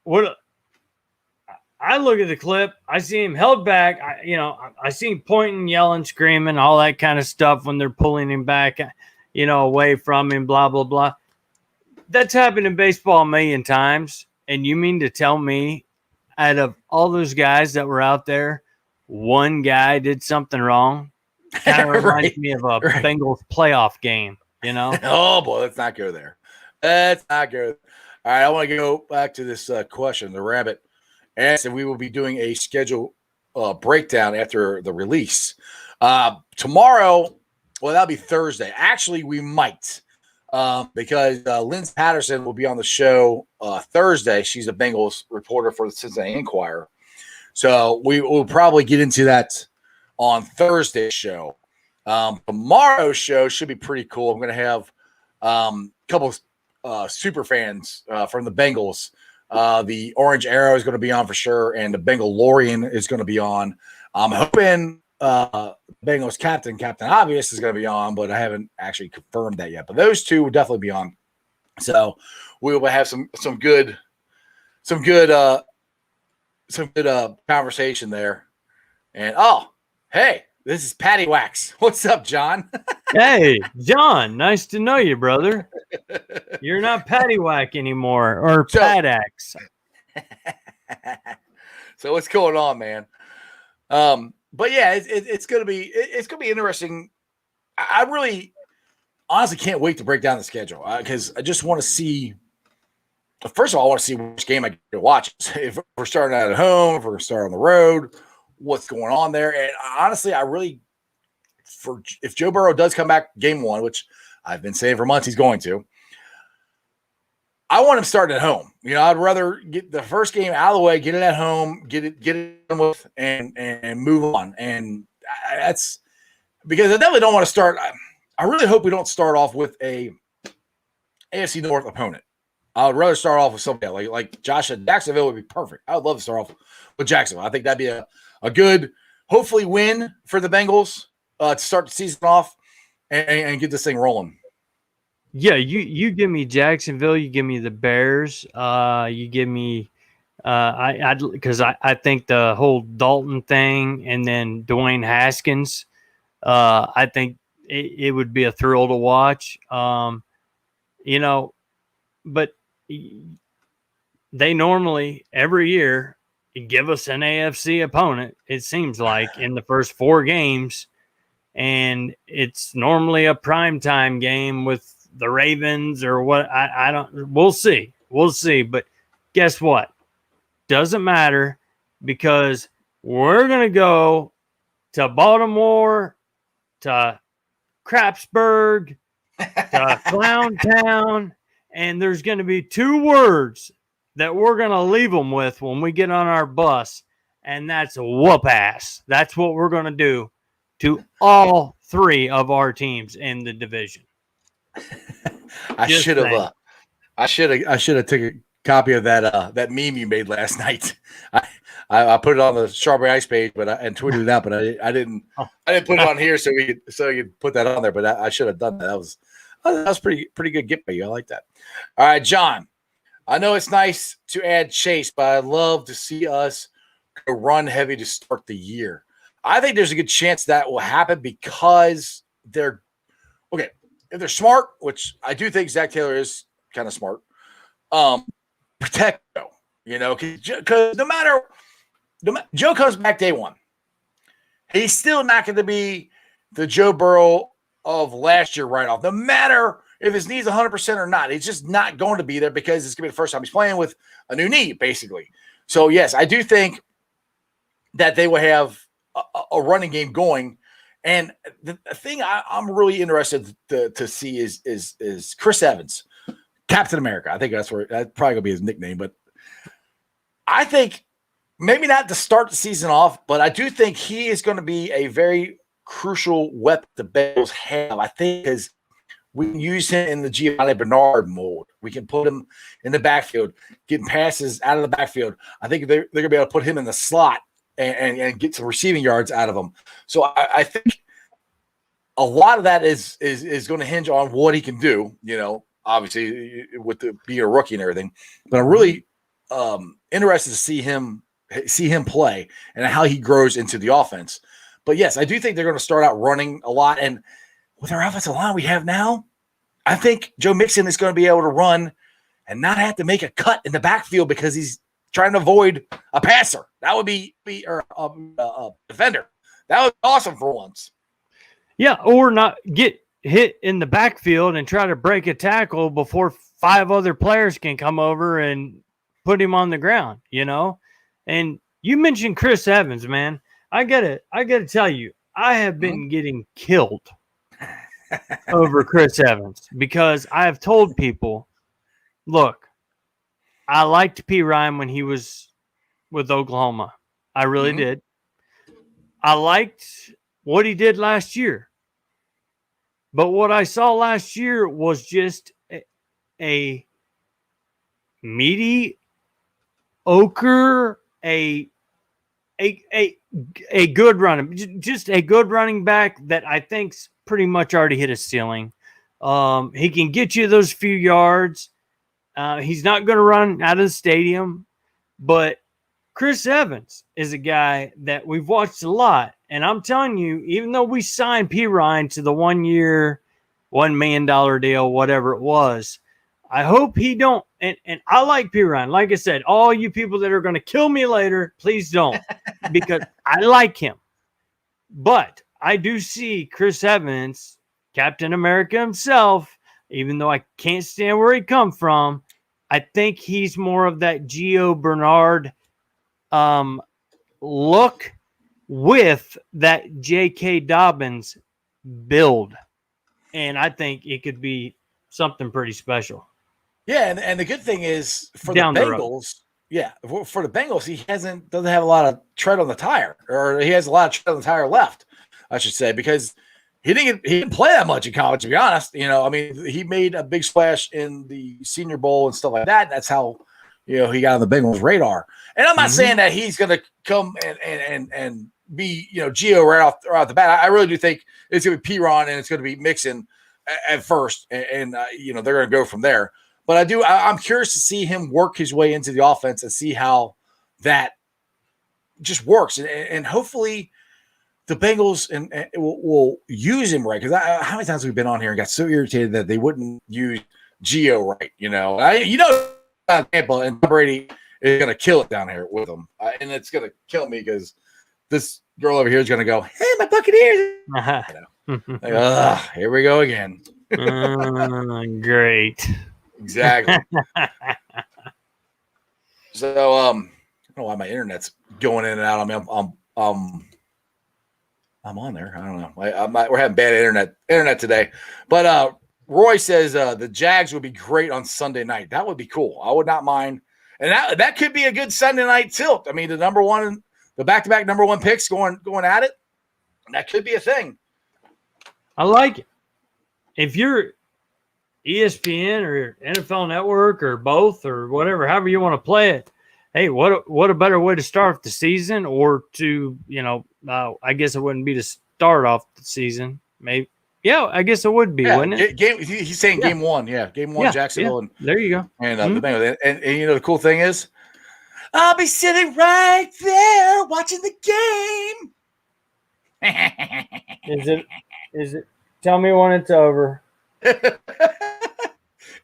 C: what I look at the clip, I see him held back. I see him pointing, yelling, screaming, all that kind of stuff when they're pulling him back, away from him, blah, blah, blah. That's happened in baseball a million times. And you mean to tell me out of all those guys that were out there, one guy did something wrong? Kind of reminds me of a Bengals playoff game,
A: Oh, boy, let's not go there. Let's not go. All right, I want to go back to this question. The Rabbit asked if we will be doing a schedule breakdown after the release. Tomorrow, well, that'll be Thursday. Actually, we might. Because Lindsay Patterson will be on the show Thursday. She's a Bengals reporter for the Cincinnati Enquirer. So we will probably get into that on Thursday's show. Tomorrow's show should be pretty cool. I'm going to have a couple of super fans from the Bengals. The Orange Arrow is going to be on for sure, and the Bengal Lorian is going to be on. I'm hoping Bengals Captain Obvious is going to be on, but I haven't actually confirmed that yet. But those two will definitely be on. So we will have some good conversation there. And hey, this is Patty Wax. What's up, John?
C: Hey, John, nice to know you, brother. You're not Patty Whack anymore, or Padax.
A: So what's going on, man? But yeah, it's gonna be interesting. I really, honestly, can't wait to break down the schedule because I just want to see. First of all, I want to see which game I get to watch. If we're starting out at home, if we're starting on the road, what's going on there. And honestly, if Joe Burrow does come back game 1, which I've been saying for months he's going to, I want him starting at home. I'd rather get the first game out of the way, get it at home, get it done with, and move on. And that's because I definitely don't want to start. I really hope we don't start off with a AFC North opponent. I would rather start off with somebody like Josh at Jacksonville would be perfect. I would love to start off with Jacksonville. I think that'd be a good, hopefully, win for the Bengals. to start the season off and get this thing rolling.
C: Yeah, you give me Jacksonville, you give me the Bears, you give me because I think the whole Dalton thing and then Dwayne Haskins, I think it would be a thrill to watch. You know, but they normally every year give us an AFC opponent, it seems like, in the first 4 games, and it's normally a primetime game with the Ravens or what. I don't. We'll see. But guess what? Doesn't matter, because we're gonna go to Baltimore, to Crapsburg, to Clown Town, and there's going to be 2 words that we're going to leave them with when we get on our bus, and that's whoop ass. That's what we're going to do to all 3 of our teams in the division.
A: I should have took a copy of that meme you made last night. I put it on the Strawberry Ice page, and tweeted it out, but I didn't put it on here so you could put that on there. But I should have done that. That was pretty good get by you. I like that. All right, John. I know it's nice to add Chase, but I'd love to see us go run heavy to start the year. I think there's a good chance that will happen because they're okay. If they're smart, which I do think Zach Taylor is kind of smart, protect Joe, because no matter Joe comes back day 1, he's still not going to be the Joe Burrow of last year right off. No matter if his knee's 100% or not, he's just not going to be there because it's going to be the first time he's playing with a new knee, basically. So, yes, I do think that they will have a running game going. And the thing I'm really interested to see is Chris Evans, Captain America. I think that's probably going to be his nickname. But I think maybe not to start the season off, but I do think he is going to be a very crucial weapon the Bengals have. I think because we can use him in the Giovanni Bernard mold. We can put him in the backfield, getting passes out of the backfield. I think they're going to be able to put him in the slot and get some receiving yards out of him. So I think a lot of that is going to hinge on what he can do, obviously with being a rookie and everything. But I'm really interested to see him play and how he grows into the offense. But yes, I do think they're going to start out running a lot. And with our offensive line we have now, I think Joe Mixon is going to be able to run and not have to make a cut in the backfield because he's trying to avoid a passer. That would be a defender. That was awesome for once.
C: Yeah, or not get hit in the backfield and try to break a tackle before 5 other players can come over and put him on the ground, And you mentioned Chris Evans, man. I gotta tell you, I have been getting killed over Chris Evans because I have told people, look, I liked P. Ryan when he was with Oklahoma. I really did. I liked what he did last year. But what I saw last year was just a mediocre, a good running, just a good running back that I think's pretty much already hit his ceiling. He can get you those few yards. He's not going to run out of the stadium, but Chris Evans is a guy that we've watched a lot. And I'm telling you, even though we signed P. Ryan to the 1-year, $1 million deal, whatever it was, I hope he don't. And I like P. Ryan. Like I said, all you people that are going to kill me later, please don't, because I like him. But I do see Chris Evans, Captain America himself, even though I can't stand where he come from, I think he's more of that Gio Bernard look with that J.K. Dobbins build. And I think it could be something pretty special.
A: Yeah, and the good thing is for the Bengals, for the Bengals, he doesn't have a lot of tread on the tire, or he has a lot of tread on the tire left, I should say, because he didn't play that much in college, to be honest. He made a big splash in the Senior Bowl and stuff like that. That's how he got on the Bengals radar. And I'm not saying that he's going to come and be, Gio right off the bat. I really do think it's going to be P-Ron and it's going to be Mixon at first, and they're going to go from there. But I'm curious to see him work his way into the offense and see how that just works, and hopefully the Bengals and will use him right, because how many times we've been on here and got so irritated that they wouldn't use Gio right. Tampa and Brady is going to kill it down here with them, and it's going to kill me because this girl over here is going to go, "Hey, my Buccaneers!" Here we go again.
C: Great.
A: Exactly. So I don't know why my internet's going in and out. I mean, I'm on there. I don't know. We're having bad internet today. But Roy says the Jags would be great on Sunday night. That would be cool. I would not mind. And that could be a good Sunday night tilt. I mean, the back-to-back number one picks going at it. That could be a thing.
C: I like it. If you're ESPN or NFL Network or both or whatever, however you want to play it, hey, what a better way to start the season, or to, I guess it wouldn't be to start off the season. Maybe. Yeah, I guess it would be, wouldn't it?
A: He's saying game one. Yeah, game one, Jacksonville.
C: Yeah. There you go.
A: And the Bengals. And the cool thing is, I'll be sitting right there watching the game.
C: Is it? Tell me when it's over.
A: It's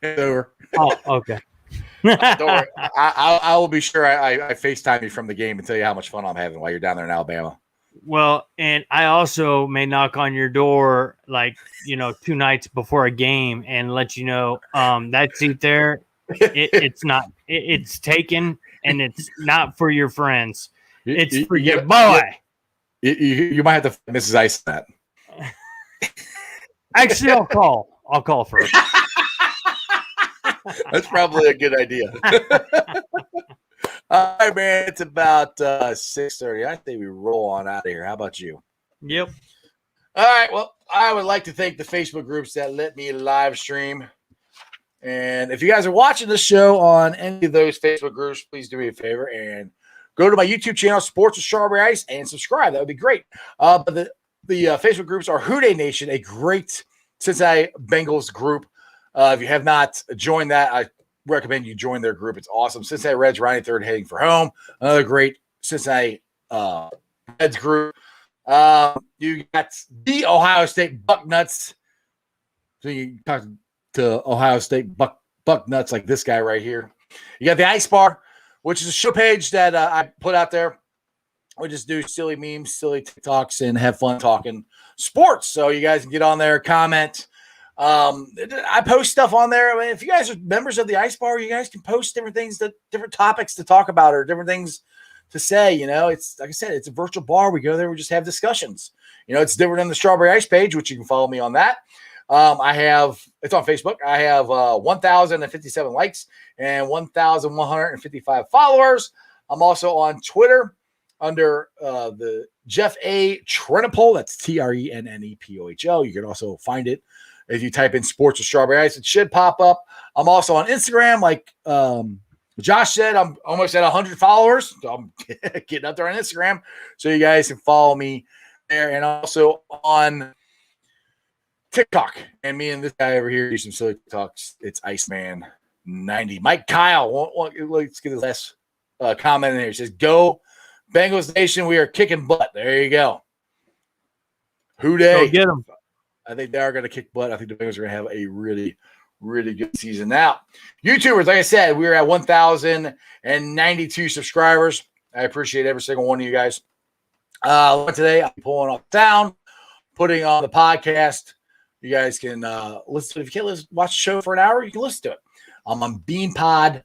A: over.
C: Oh, okay.
A: Don't worry. I will be sure I FaceTime you from the game and tell you how much fun I'm having while you're down there in Alabama.
C: Well, and I also may knock on your door 2 nights before a game and let you know that seat there, it's taken, and it's not for your friends. It's for your boy.
A: You might have to Mrs. Ice that.
C: Actually, I'll call first.
A: That's probably a good idea. All right, man. It's about 6:30. I think we roll on out of here. How about you?
C: Yep.
A: All right. Well, I would like to thank the Facebook groups that let me live stream. And if you guys are watching this show on any of those Facebook groups, please do me a favor and go to my YouTube channel, Sports with Strawberry Ice, and subscribe. That would be great. But the Facebook groups are Houday Nation, a great Cincinnati Bengals group. If you have not joined that, I recommend you join their group. It's awesome. Cincinnati Reds, Ronnie Third heading for home. Another great Cincinnati Reds group. You got the Ohio State Bucknuts. So you talk to Ohio State Bucknuts like this guy right here. You got the Ice Bar, which is a show page that I put out there. We just do silly memes, silly TikToks, and have fun talking sports. So you guys can get on there, comment. I post stuff on there. I mean, if you guys are members of the Ice Bar, you guys can post different things, different topics to talk about, or different things to say. It's like I said, it's a virtual bar. We go there, we just have discussions. It's different than the Strawberry Ice page, which you can follow me on that. It's on Facebook. I have 1,057 likes and 1,155 followers. I'm also on Twitter under the Jeff A. Trennepohl. That's TRENNEPOHL. You can also find it if you type in Sports with Strawberry Ice. It should pop up. I'm also on Instagram. Like Josh said, I'm almost at 100 followers. So I'm getting up there on Instagram. So you guys can follow me there. And also on TikTok. And me and this guy over here do some silly TikToks. It's Iceman90. Mike Kyle, let's get his last comment in here. He says, "Go Bengals Nation, we are kicking butt." There you go. Houday.
C: Go get them.
A: I think they are going to kick butt. I think the Bengals are going to have a really, really good season. Now, YouTubers, like I said, we are at 1,092 subscribers. I appreciate every single one of you guys. Today, I'm pulling off town, putting on the podcast. You guys can listen. If you can't watch the show for an hour, you can listen to it. I'm on BeanPod,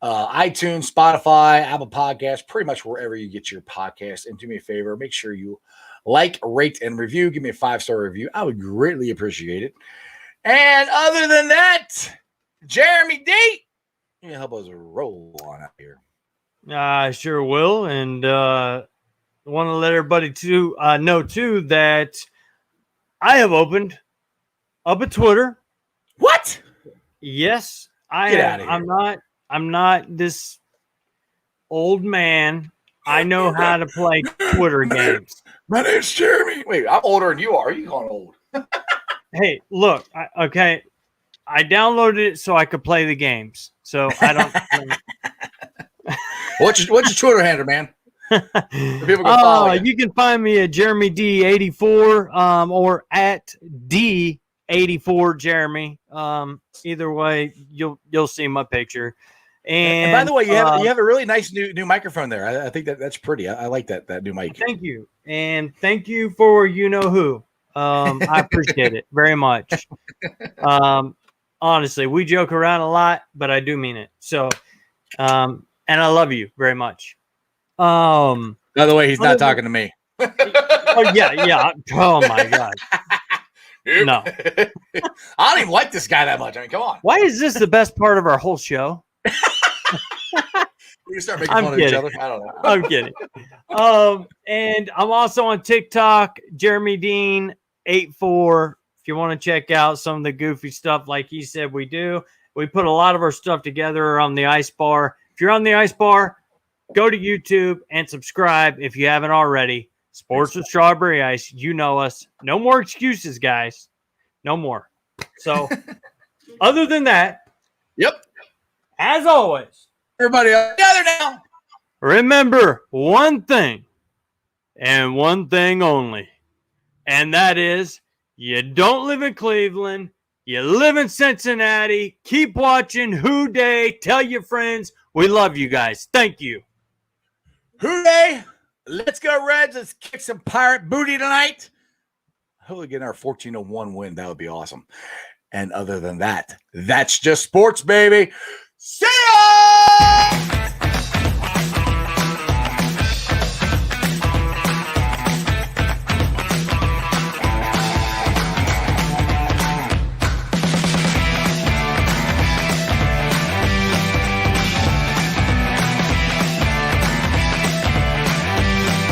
A: iTunes, Spotify, Apple Podcasts, pretty much wherever you get your podcast. And do me a favor, make sure you like, rate, and review. Give me a 5-star review. I would greatly appreciate it. And other than that, Jeremy D, you help us roll on out here.
C: I sure will. And want to let everybody know too that I have opened up a Twitter.
A: What?
C: Yes,
A: Get out of here.
C: I'm not this old man I know how to play Twitter games.
A: My name's Jeremy. Wait, I'm older than you are. You calling old?
C: Hey, look, okay. I downloaded it so I could play the games. So I don't.
A: What's your Twitter handle, man? People can follow you.
C: You can find me at Jeremy D84 or at D84 Jeremy. Either way, you'll see my picture. And
A: by the way, you have a really nice new microphone there. I think that's pretty. I like that new mic.
C: Thank you, and thank you for you know who. I appreciate it very much. Honestly, we joke around a lot, but I do mean it. So, and I love you very much.
A: By the way, he's not talking to me.
C: Oh yeah. Oh my God. No.
A: I don't even like this guy that much. I mean, come on.
C: Why is this the best part of our whole show?
A: We start making fun of each other. I don't know.
C: I'm kidding. And I'm also on TikTok, Jeremy Dean 84. If you want to check out some of the goofy stuff, like he said, we do. We put a lot of our stuff together on the Ice Bar. If you're on the Ice Bar, go to YouTube and subscribe if you haven't already. Sports with Strawberry Ice. You know us. No more excuses, guys. No more. So, other than that,
A: yep.
C: As always,
A: everybody together now.
C: Remember one thing and one thing only, and that is you don't live in Cleveland. You live in Cincinnati. Keep watching Who Day. Tell your friends. We love you guys. Thank you.
A: Who Day. Let's go, Reds. Let's kick some Pirate booty tonight. Hopefully get our 14-1 win. That would be awesome. And other than that, that's just sports, baby. See